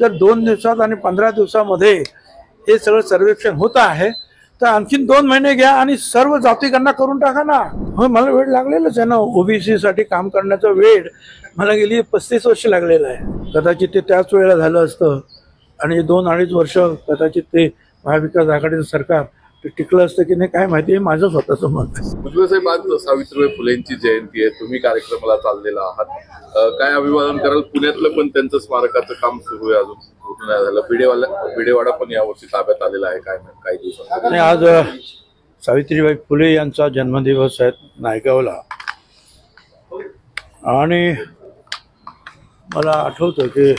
जर 2 दिवसात आणि 15 दिवसामध्ये हे सगळं सर्वेक्षण होत आहे तर आणखीन 2 महिने घ्या आणि सर्व जाती गणना करून टाका ना. हो, मला वेळ लागलेलाच आहे ना. ओबीसी साठी काम करण्याचा वेळ मला गेली 35 वर्ष लागलेला आहे. कदाचित ते त्याच वेळेला झालं असतं आणि 2-2.5 वर्ष कदाचित ते महाविकास आघाडीचं सरकार ते टिकलं असतं की नाही काय माहिती. माझं स्वतःचं मत आहे. भुजबळ साहेब, आज सावित्रीबाई फुलेंची जयंती आहे, तुम्ही कार्यक्रमाला चाललेला आहात, काय अभिवादन कराल? पुण्यातलं पण त्यांचं स्मारकाचं काम सुरू आहे, अजून पूर्ण नाही झालं. भिडेवाडा पण यावर्षी ताब्यात आलेला आहे, काय काही दिवसात. आज सावित्रीबाई फुले यांचा जन्मदिवस आहे नायगावला आणि मला आठवतं की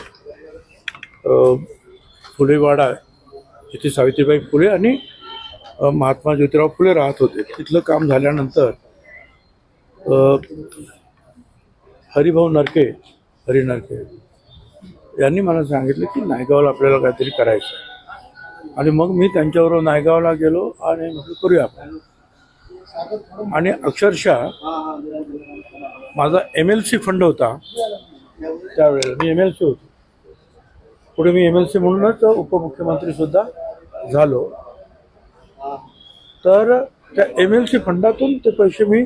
फुलेवाडा इथे सावित्रीबाई फुले आणि महात्मा ज्योतिराव फुले राहत होते. तिथलं काम झाल्यानंतर हरिभाऊ नरके यांनी मला सांगितलं की नायगावला आपल्याला काहीतरी करायचं आणि मग मी त्यांच्याबरोबर नायगावला गेलो आणि म्हटलं करूया आपण. आणि अक्षरशः माझा MLC फंड होता त्यावेळेला. मी MLC होतो. पुढे मी MLC म्हणूनच उपमुख्यमंत्री सुद्धा झालो. तर त्या MLC फंडातून ते पैसे मी,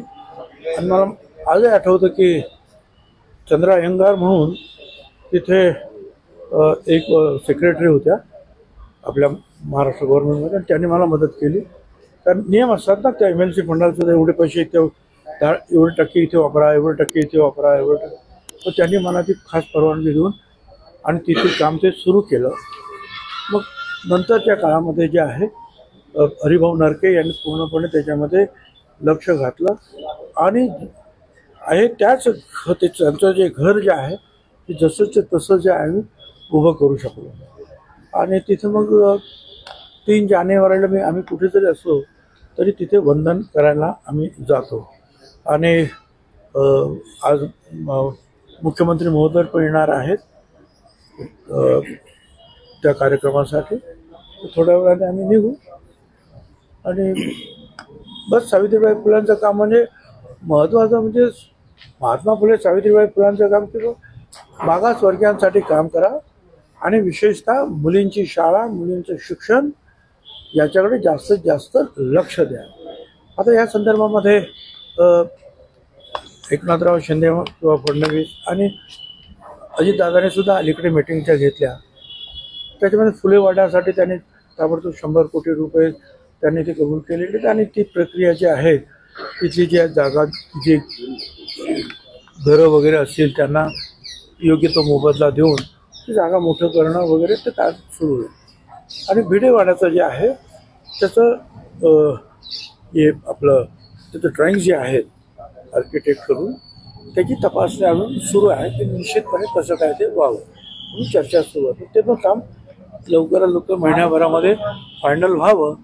आणि मला आजही आठवतं की चंद्रा अय्यंगार म्हणून तिथे एक सेक्रेटरी होत्या आपल्या महाराष्ट्र गव्हर्नमेंटमध्ये, त्यांनी मला मदत केली. कारण नियम असतात ना त्या MLC फंडाला सुद्धा एवढे पैसे इथे, एवढे टक्के इथे वापरा, एवढे टक्के इथे वापरा, एवढे टक्के. तर त्यांनी मला ती खास परवानगी देऊन आणि तिथे काम ते सुरू केलं. मग नंतरच्या काळामध्ये जे आहे हरिभाऊ नरके यांनी पूर्णपणे त्याच्यामध्ये लक्ष घातलं आणि आहे त्याच त्यांचं जे घर जे आहे ते जसंच तसं जे आहे उभं करू शकलो. आणि तिथे मग 3 जानेवारीला आम्ही कुठे जरी असलो तरी तिथे वंदन करायला आम्ही जातो. आणि आज मुख्यमंत्री महोदय पण येणार आहेत त्या कार्यक्रमासाठी. थोड्या वेळाने आम्ही निघू आणि बस. सावित्रीबाई फुलांचं काम म्हणजे महत्त्वाचं म्हणजे महात्मा फुले सावित्रीबाई फुलांचं काम की मागासवर्गीयांसाठी काम करा आणि विशेषतः मुलींची शाळा, मुलींचं शिक्षण याच्याकडे जास्तीत जास्त लक्ष द्या. आता या संदर्भामध्ये एकनाथराव शिंदे किंवा फडणवीस आणि अजितदादांनी सुद्धा अलीकडे मिटिंगच्या घेतल्या. त्याच्यामध्ये फुलेवाड्यासाठी त्यांनी ताबडतोब 100 कोटी रुपये त्यांनी ते कबूल केलेले. आणि ती प्रक्रिया जी आहे तिथली जी जागा, जी घरं वगैरे असतील त्यांना योग्य तो मोबदला देऊन ती जागा मोठं करणं वगैरे ते काम सुरू आहे. आणि भिडेवाड्याचं जे आहे त्याचं हे आपलं त्याचं ड्रॉइंग जे आहेत आर्किटेक्ट करून त्याची तपासणी अजून सुरू आहे की निश्चितपणे कसं काय ते व्हावं म्हणून चर्चा सुरू आहे. ते पण काम लवकरात लवकर महिन्याभरामध्ये फायनल व्हावं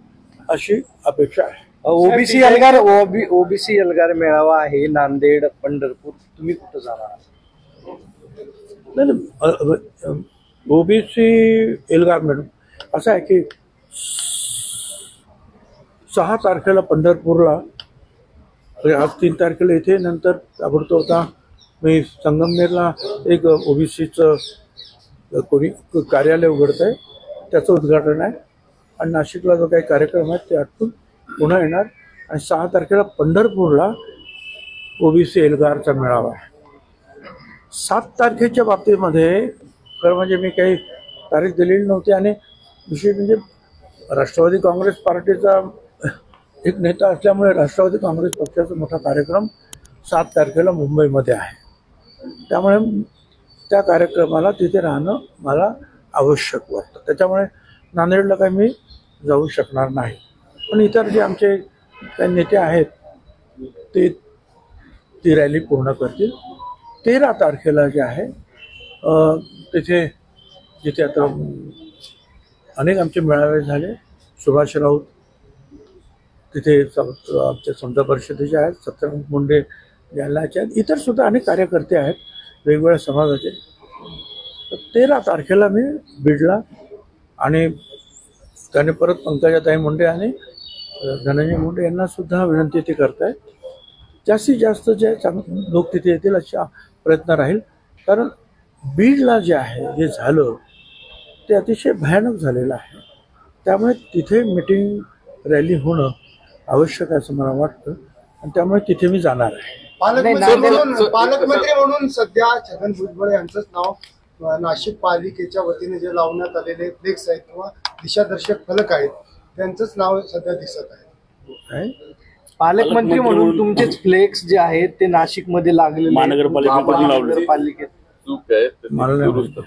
अशी अपेक्षा आहे. ओबीसी एल्गार मेळावा आहे नांदेड, पंढरपूर, तुम्ही कुठं जाणार? नाही, ओबीसी एल्गार मॅडम असं आहे की 6 तारखेला पंढरपूरला, आज 3 तारखेला इथे, नंतर ताबडतोब आता मी संगमनेरला एक ओबीसीचं कोणी कार्यालय उघडत आहे त्याचं उद्घाटन आहे. आणि नाशिकला जो काही कार्यक्रम आहे ते आटपून पुन्हा येणार. आणि 6 तारखेला पंढरपूरला ओबीसी एल्गारचा मेळावा आहे. 7 तारखेच्या बाबतीमध्ये खरं म्हणजे मी काही तारीख दिलेली नव्हती. आणि विशेष म्हणजे राष्ट्रवादी काँग्रेस पार्टीचा एक नेता असल्यामुळे राष्ट्रवादी काँग्रेस पक्षाचा मोठा कार्यक्रम 7 तारखेला मुंबईमध्ये आहे. त्यामुळे त्या कार्यक्रमाला तिथे राहणं मला आवश्यक वाटतं. त्याच्यामुळे नांदेडला काही मी जाऊ शकणार नाही. पण इतर जे आमचे काही नेते आहेत ते ती रॅली पूर्ण करतील. 13 तारखेला जे आहे तिथे जिथे आता अनेक आमचे मेळावे झाले. सुभाष राऊत तिथे आमच्या समता परिषदेचे आहेत, सत्यनारायण मुंडे जालन्याचे आहेत, इतर सुद्धा अनेक कार्यकर्ते आहेत वेगवेगळ्या समाजाचे. 13 तारखेला मी बीडला आणि त्याने परत पंकजाताई मुंडे आणि धनंजय मुंडे यांना सुद्धा विनंती ते करतायत जास्तीत जास्त जे लोक तिथे येतील अशा प्रयत्न राहील. कारण बीडला जे आहे जे झालं ते अतिशय भयानक झालेलं आहे. त्यामुळे तिथे मीटिंग रॅली होणं आवश्यक आहे असं मला वाटतं आणि त्यामुळे तिथे मी जाणार आहे. पालकमंत्री म्हणून सध्या छगन भुजबळ यांचंच नाव नाशिक पालिकेच्या वतीने जे लावण्यात आलेले फ्लेक्स आहेत किंवा दिशादर्शक फलक आहेत त्यांचंच नाव सध्या दिसत आहे. पालकमंत्री म्हणून तुमचेच फ्लेक्स जे आहेत ते नाशिक मध्ये लागलेले महानगरपालिकेत चूक आहे मला दुरुस्त.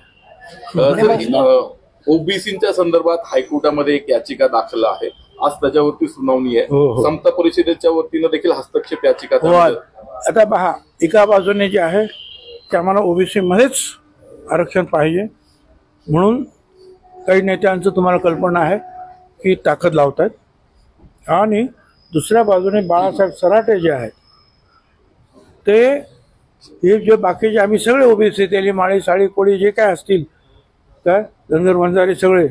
ओबीसीच्या संदर्भात हायकोर्टामध्ये एक याचिका दाखल आहे. आज त्याच्यावरती सुनावणी आहे. हो. समता परिषदेच्या वतीनं देखील हस्तक्षेप याचिका हो. आता पहा, एका बाजूने जे आहे की आम्हाला ओबीसी मध्येच आरक्षण पाहिजे म्हणून काही नेत्यांचं तुम्हाला कल्पना आहे की ताकद लावतात आणि दुसऱ्या बाजूने बाळासाहेब सराटे जे आहेत ते हे जे बाकीचे आम्ही सगळे ओबीसी तेली माळी साळी कोळी जे काय असतील काय धनगर वंजारी सगळे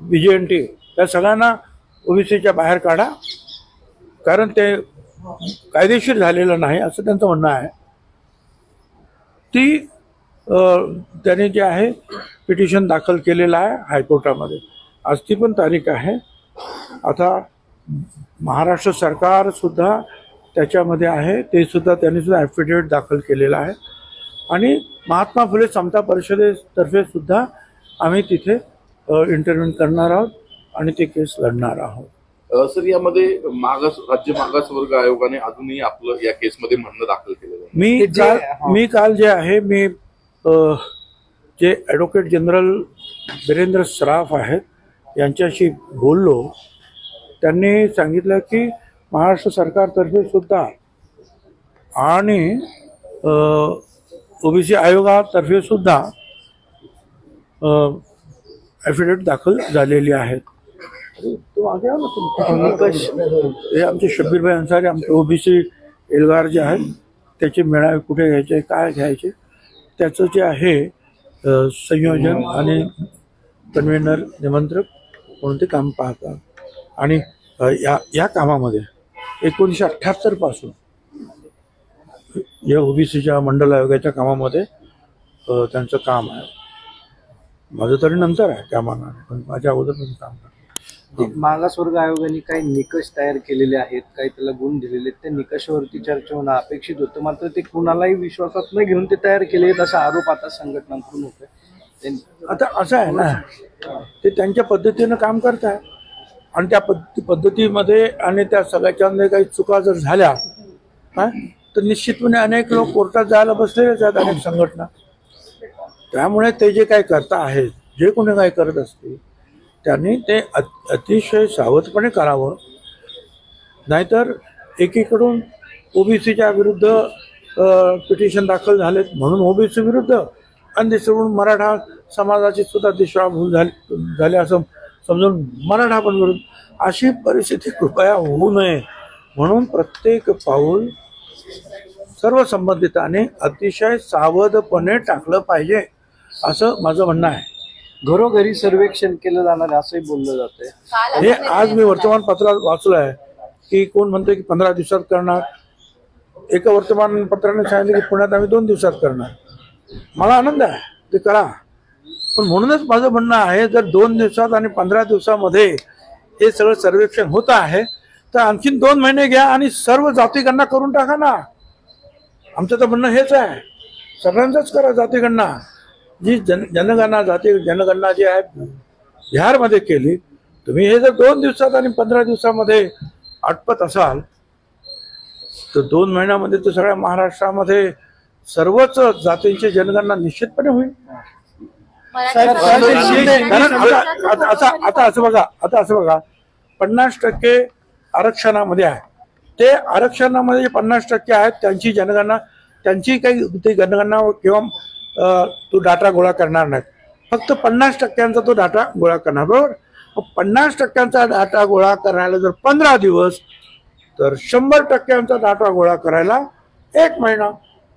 BJNT त्या सगळ्यांना ओबीसीच्या बाहेर काढा कारण ते कायदेशीर झालेलं नाही असं त्यांचं म्हणणं आहे. ती त्याने जे आहे पिटिशन दाखल केलेलं आहे हायकोर्टामध्ये. आज ती पण तारीख आहे. आता महाराष्ट्र सरकार सुद्धा त्याच्यामध्ये आहे. ते सुद्धा त्यांनी सुद्धा ॲफिडेविट दाखल केलेलं आहे आणि महात्मा फुले समता परिषदेतर्फे सुद्धा आम्ही तिथे इंटरव्ह्यू करणार आहोत आणि ते केस लढणार आहोत. सर यामध्ये राज्य मागासवर्ग आयोगाने अजूनही आपलं या केसमध्ये म्हणणं दाखल केलेलं आहे. मी काल जे आहे मी जे ॲडव्होकेट जनरल वीरेंद्र सराफ आहेत यांच्याशी बोललो. त्यांनी सांगितलं की महाराष्ट्र सरकारतर्फे सुद्धा आणि ओबीसी आयोगातर्फे सुद्धा ॲफिडेविट दाखल झालेली आहेत. हे आमचे शब्बीरभाई अन्सारी आमचे ओबीसी एल्गार जे आहेत त्याचे मेळावे कुठे घ्यायचे काय घ्यायचे त्याचं जे आहे संयोजन आणि कन्व्हेनर निमंत्रक म्हणून ते काम पाहतात. आणि या कामामध्ये 1978 पासून या ओबीसीच्या मंडल आयोगाच्या कामामध्ये त्यांचं काम आहे. माझं तरी नंतर आहे त्या मानाने पण माझ्या अगोदर काम करतो. मागासवर्ग आयोगाने काही निकष तयार केलेले आहेत, काही त्याला गुण दिलेले आहेत. त्या निकषावरती चर्चा होणं अपेक्षित होतं मात्र ते कुणालाही विश्वासात न घेऊन ते तयार केले आहेत असा आरोप आता संघटनांकडून होतोय. आता असं आहे ना ते त्यांच्या पद्धतीनं काम करत आहे आणि त्या पद्धतीमध्ये आणि त्या सगळ्याच्यामध्ये काही चुका जर झाल्या तर निश्चितपणे अनेक लोक कोर्टात जायला बसलेलेच आहेत अनेक संघटना. त्यामुळे ते जे काही करता आहेत जे कोणी काही करत असतील त्यांनी ते अतिशय सावधपणे करावं. नाहीतर एकीकडून ओबीसीच्या विरुद्ध पिटिशन दाखल झालेत म्हणून ओबीसी विरुद्ध आणि दुसरीकडून मराठा समाजाची सुद्धा दिशाभूल झाली असं समजून मराठा पण विरुद्ध अशी परिस्थिती कृपया होऊ नये म्हणून प्रत्येक पाऊल सर्व संबंधितांनी अतिशय सावधपणे टाकलं पाहिजे असं माझं म्हणणं आहे. घरोघरी सर्वेक्षण केलं जाणार असंही बोललं जातंय. हे आज मी वर्तमानपत्रात वाचलं आहे की कोण म्हणते की 15 दिवसात करणार. एका वर्तमानपत्राने सांगितलं की पुण्यात आम्ही 2 दिवसात करणार. मला आनंद आहे ते करा पण म्हणूनच माझं म्हणणं आहे जर 2 दिवसात आणि 15 दिवसामध्ये हे सगळं सर्वेक्षण होत आहे तर आणखीन 2 महिने घ्या आणि सर्व जातीगणना करून टाका ना. आमचं तर म्हणणं हेच आहे सगळ्यांचंच करा जातीगणना. जी जनगणना जनगणना जी आहे बिहारमध्ये केली तुम्ही हे जर 2 दिवसात आणि 15 दिवसामध्ये आटपत असाल तर 2 महिन्यामध्ये तर सगळ्या महाराष्ट्रामध्ये सर्वच जातींची जनगणना निश्चितपणे होईल. कारण आता असं बघा 50% आरक्षणामध्ये आहे. ते आरक्षणामध्ये जे 50% आहेत त्यांची जनगणना त्यांची काही ती जनगणना किंवा तो डाटा गोळा करणार नाहीत. फक्त 50% तो डाटा गोळा करणार बरोबर. 50% डाटा गोळा करायला जर 15 दिवस तर 100% डाटा गोळा करायला 1 महिना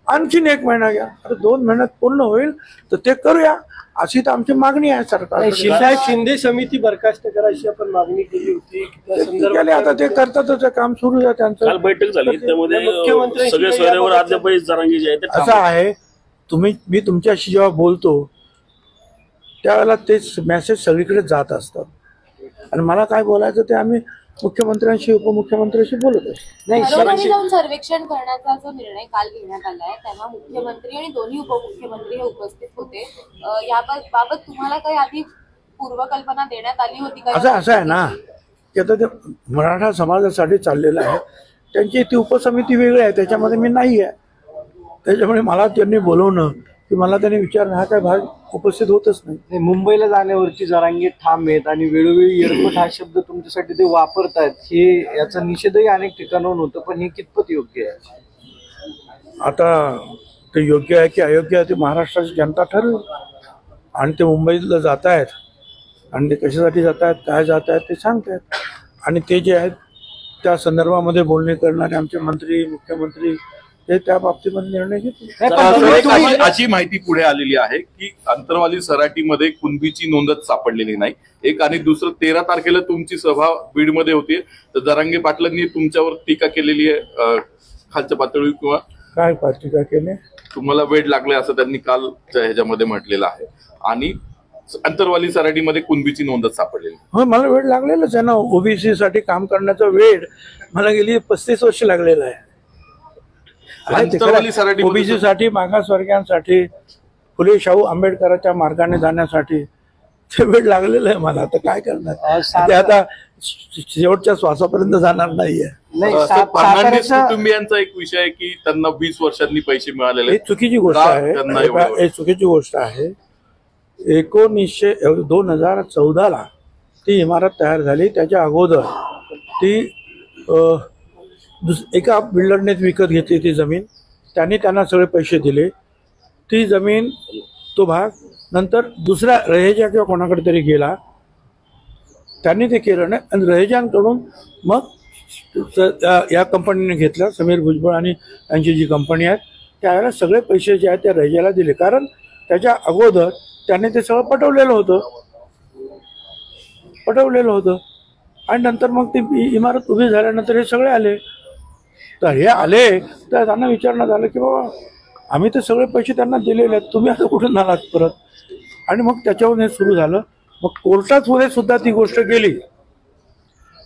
आणखीन 1 महिना घ्या. आता 2 महिन्यात पूर्ण होईल तर ते करूया अशी तर आमची मागणी आहे सरकार. शिंदे समिती बरखास्त करायची आपण मागणी केली होती. आता ते करतातच काम सुरू आहे त्यांचं. काल बैठक झाली त्यामध्ये सगळे सोयऱ्यावर अद्याप जरांगी जे आहे असं आहे मी तुमच्याशी जेव्हा बोलतो त्यावेळेला ते मेसेज सगळीकडे जात असतात. आणि मला काय बोलायचं ते आम्ही मुख्यमंत्र्यांशी उपमुख्यमंत्र्यांशी बोलत असतो. नाही घरोघरी जाऊन सर्वेक्षण करण्याचा जो निर्णय काल घेण्यात आलाय तेव्हा मुख्यमंत्री आणि दोन्ही उपमुख्यमंत्री हे उपस्थित होते. याबाबत तुम्हाला काही आधी पूर्वकल्पना देण्यात आली होती का? असं आहे ना की आता ते मराठा समाजासाठी चाललेलं आहे, त्यांची ती उपसमिती वेगळी आहे, त्याच्यामध्ये मी नाही आहे. त्याच्यामुळे मला त्यांनी बोलवणं की मला त्यांनी विचारणं हा काय भाग उपस्थित होतच नाही. मुंबईला जाण्यावरती जरांगे ठाम आहेत आणि वेळोवेळी एअरपोर्ट हा शब्द तुमच्यासाठी ते वापरतायत, हे याचा निषेधही अनेक ठिकाणाहून होतं, पण हे कितपत योग्य आहे? आता ते योग्य आहे की अयोग्य आहे ते महाराष्ट्राची जनता ठरवेल. आणि ते मुंबईला जात आहेत आणि ते कशासाठी जात आहेत, काय जात आहेत ते सांगतायत. आणि ते जे आहेत त्या संदर्भामध्ये बोलणे करणारे आमचे मंत्री मुख्यमंत्री ते त्या बाबतीमध्ये निर्णय घेतील. अशी माहिती पुढे आलेली आहे की अंतरवाली सराटीमध्ये कुणबीची नोंदच सापडलेली नाही. एक आणि दुसरं 13 तारखेला तुमची सभा बीडमध्ये होती, तर जरांगे पाटलांनी तुमच्यावर टीका केलेली आहे खालच्या पातळीवर, किंवा काय टीका केली, तुम्हाला वेळ लागले असं त्यांनी काल ह्याच्यामध्ये म्हटलेलं आहे. आणि अंतरवाली सराटीमध्ये कुणबीची नोंदच सापडलेली. हो, मला वेळ लागलेलाच आहे ना. ओबीसी साठी काम करण्याचा वेळ मला गेली 35 वर्ष लागलेला आहे. ओबीसी साठी, मागासवर्गीयांसाठी, फुले शाहू आंबेडकरांच्या मार्गाने जाण्यासाठी ते वेळ लागलेलं आहे मला. आता काय करणार, ते आता शेवटच्या श्वासापर्यंत जाणार नाहीये. फर्नांडिस कुटुंबियांचा एक विषय आहे की त्यांना 20 वर्षांनी पैसे मिळालेले. ही चुकीची गोष्ट आहे, ही चुकीची गोष्ट आहे. 2014ला ती इमारत तयार झाली. त्याच्या अगोदर ती एका बिल्डरने विकत घेतली ती जमीन. त्यांनी त्यांना सगळे पैसे दिले. ती जमीन, तो भाग नंतर दुसऱ्या रहेजा किंवा कोणाकडे तरी गेला. त्यांनी ते केलं नाही आणि रहेजांकडून मग या कंपनीने घेतलं, समीर भुजबळ आणि त्यांची जी कंपनी आहे, त्यावेळेला सगळे पैसे जे आहेत त्या रहेजाला दिले. कारण त्याच्या अगोदर त्याने ते सगळं पटवलेलं होतं. आणि नंतर मग ती इमारत उभी झाल्यानंतर हे सगळे आले. तर हे आले तर त्यांना विचारण्यात आलं की बाबा आम्ही तर सगळे पैसे त्यांना दिलेले आहेत, तुम्ही आता कुठून आलात परत. आणि मग त्याच्यावरून हे सुरू झालं. मग कोर्टामध्ये सुद्धा ती गोष्ट गेली,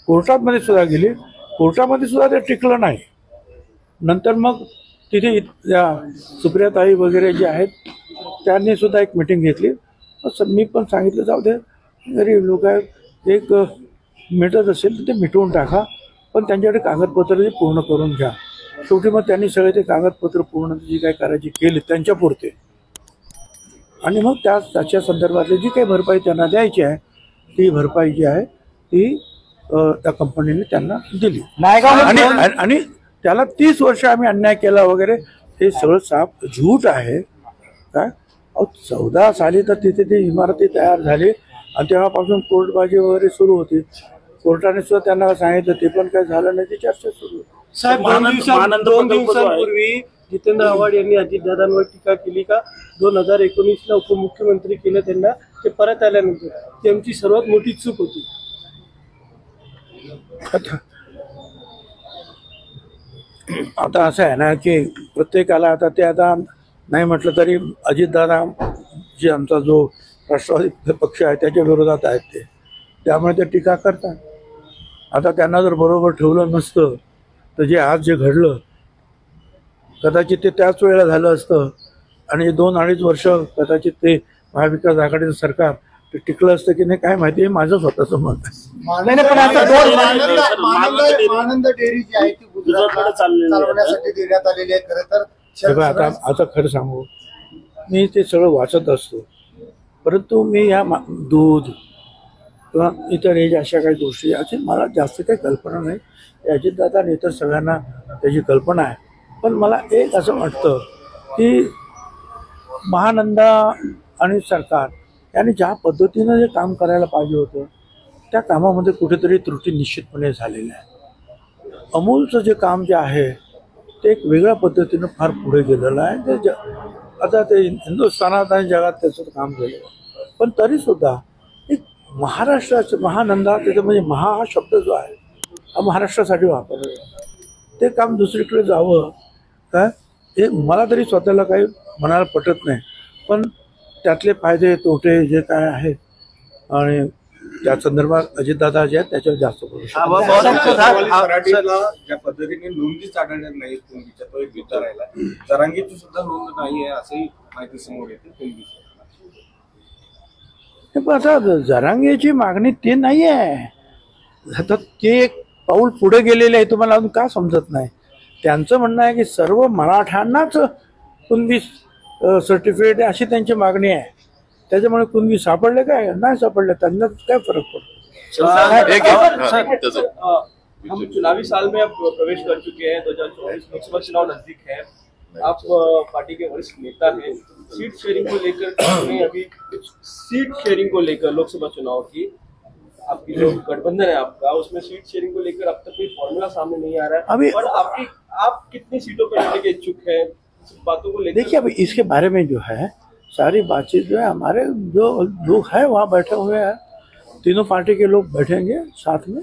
कोर्टामध्ये सुद्धा ते टिकलं नाही. नंतर मग तिथे सुप्रियाताई वगैरे जे आहेत त्यांनी सुद्धा एक मिटिंग घेतली. मी पण सांगितलं जाऊ दे, गरीब लोक आहेत, एक मिटत असेल तर ते मिटवून टाका, पण त्यांच्याकडे कागदपत्र पूर्ण करून घ्या. शेवटी मग त्यांनी सगळे ते कागदपत्र पूर्ण जी काही करायची केली त्यांच्या पुरते. आणि मग त्याच्या संदर्भातली जी काही भरपाई त्यांना द्यायची आहे ती भरपाई जी आहे ती त्या कंपनीने त्यांना दिली. आणि त्याला 30 वर्ष आम्ही अन्याय केला वगैरे हे सगळं साफ झूट आहे. काय 14 साली तर तिथे ती इमारती तयार झाली आणि तेव्हापासून कोर्टबाजी वगैरे सुरू होती. कोर्टाने सुद्धा त्यांना सांगितलं, ते पण काही झालं नाही, ती चर्चा सुरू होती. साहेब, 2 दिवसांपूर्वी जितेंद्र आव्हाड यांनी अजितदादांवर टीका केली का 2019ला उपमुख्यमंत्री केलं त्यांना, ते परत आल्यानंतर त्यांची सर्वात मोठी चूक होती. आता असं आहे ना की प्रत्येकाला आता ते आता नाही म्हटलं तरी अजितदादा जे आमचा जो राष्ट्रवादी पक्ष आहे त्याच्या विरोधात आहेत ते, त्यामुळे ते टीका करतात. आता त्यांना जर बरोबर ठेवलं नसतं तर जे आज जे घडलं कदाचित ते त्याच वेळेला झालं असतं आणि 2-2.5 वर्ष कदाचित ते महाविकास आघाडीचं सरकार ते टिकलं असतं की नाही काय माहिती, हे माझं स्वतःचं मत आहे. महानंद डेअरी जी आहे ती गुजरातला चालवण्यासाठी देण्यात आलेली आहे. खरं तर आता खरं सांगू, मी ते सगळं वाचत असतो, परंतु मी या दूध किंवा इतर हे अशा काही गोष्टी याची मला जास्त काही कल्पना नाही. अजितदादा आणि इतर सगळ्यांना त्याची कल्पना आहे. पण मला एक असं वाटतं की महानंदा आणि सरकार यांनी ज्या पद्धतीनं जे काम करायला पाहिजे होतं त्या कामामध्ये कुठेतरी त्रुटी निश्चितपणे झालेल्या आहे. अमूलचं जे काम जे आहे ते एक वेगळ्या पद्धतीनं फार पुढे गेलेलं आहे. ते आता ते हिंदुस्थानात आणि जगात त्याचं काम झालं, पण तरीसुद्धा एक महाराष्ट्राचं महानंदा त्याचं म्हणजे महा हा शब्द जो आहे हा महाराष्ट्रासाठी वापरला जातो. ते काम दुसरीकडे जावं काय हे मला तरी स्वतःला काही मनाला पटत नाही. पण त्यातले फायदे तोटे जे काय आहेत आणि त्या संदर्भात अजितदादा जे आहेत त्याच्यावर जास्त बोलू शकतात. मराठीला ज्या पद्धतीने नोंदीच आढळणार नाही कुणबीच्या, तो एक मुद्दा राहिला. जरांगीची सुद्धा नोंद नाही आहे असंही माहिती समोर येते कुणबीची. पण आता जरांगेची मागणी ते नाही आहे. आता ते एक पाऊल पुढे गेलेले आहे, तुम्हाला अजून का समजत नाही. त्यांचं म्हणणं आहे की सर्व मराठ्यांनाच कुणबी सर्टिफिकेट अशी त्यांची मागणी आहे. त्याच्यामुळे कुणबी सापडले काय नाही सापडले त्यांना काय फरक पडतो. हम चुनावी साल में अब प्रवेश कर चुके हैं. 2024 लोकसभा चुनाव नजदीक है. आप पार्टी के वरिष्ठ नेता हैं. सीट शेयरिंग को लेकर अभी सीट शेयरिंग को लेकर लोकसभा चुनाव की आपकी जो गठबंधन है आपका, उसमें सीट शेयरिंग को लेकर अब तक कोई फॉर्मूला सामने नहीं आ रहा है. अभी और आप कितनी सीटों पर लड़ने के इच्छुक हैं, बातों को लेकर? देखिए, अभी इसके बारे में जो है सारी बातचीत जो है हमारे जो लोग हैं वहाँ बैठे हुए हैं, तीनों पार्टी के लोग बैठेंगे साथ में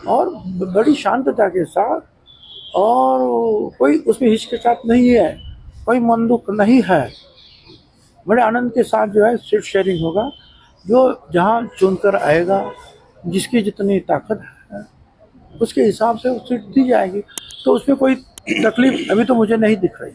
और बड़ी शांतता के साथ, और कोई उसमें हिचकिचाहट नहीं है, कोई मन दुख नहीं है. बड़े आनंद के साथ जो है सीट शेयरिंग होगा. जो जहाँ चुनकर आएगा, जिसकी जितनी ताकत है उसके हिसाब से सीट दी जाएगी. तो उसमें कोई तकलीफ अभी तो मुझे नहीं दिख रही.